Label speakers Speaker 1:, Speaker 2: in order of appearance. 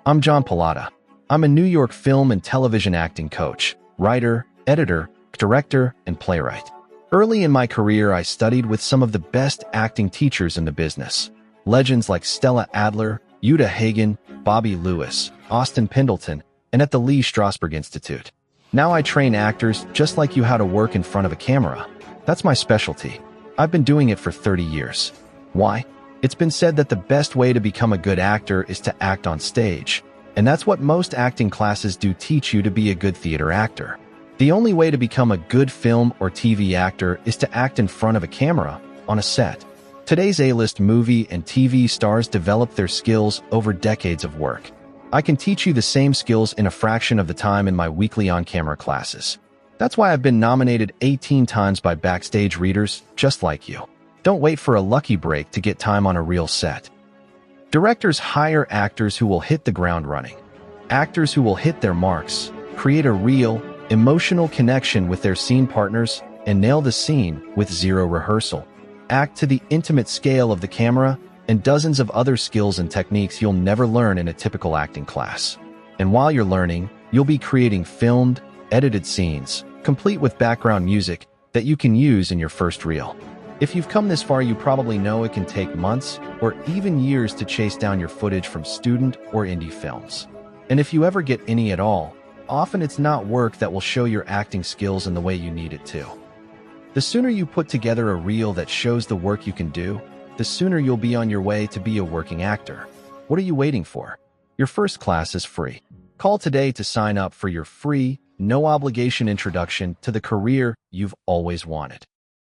Speaker 1: I'm John Pallotta. I'm a New York film and television acting coach, writer, editor, director, and playwright. Early in my career, I studied with some of the best acting teachers in the business. Legends like Stella Adler, Uta Hagen, Bobby Lewis, Austin Pendleton, and at the Lee Strasberg Institute. Now I train actors just like you how to work in front of a camera. That's my specialty. I've been doing it for 30 years. Why? It's been said that the best way to become a good actor is to act on stage. And that's what most acting classes do teach you to be a good theater actor. The only way to become a good film or TV actor is to act in front of a camera, on a set. Today's A-list movie and TV stars develop their skills over decades of work. I can teach you the same skills in a fraction of the time in my weekly on-camera classes. That's why I've been nominated 18 times by backstage readers just like you. Don't wait for a lucky break to get time on a real set. Directors hire actors who will hit the ground running. Actors who will hit their marks, create a real, emotional connection with their scene partners, and nail the scene with zero rehearsal. Act to the intimate scale of the camera and dozens of other skills and techniques you'll never learn in a typical acting class. And while you're learning, you'll be creating filmed, edited scenes, complete with background music that you can use in your first reel. If you've come this far, you probably know it can take months or even years to chase down your footage from student or indie films. And if you ever get any at all, often it's not work that will show your acting skills in the way you need it to. The sooner you put together a reel that shows the work you can do, the sooner you'll be on your way to be a working actor. What are you waiting for? Your first class is free. Call today to sign up for your free, no-obligation introduction to the career you've always wanted.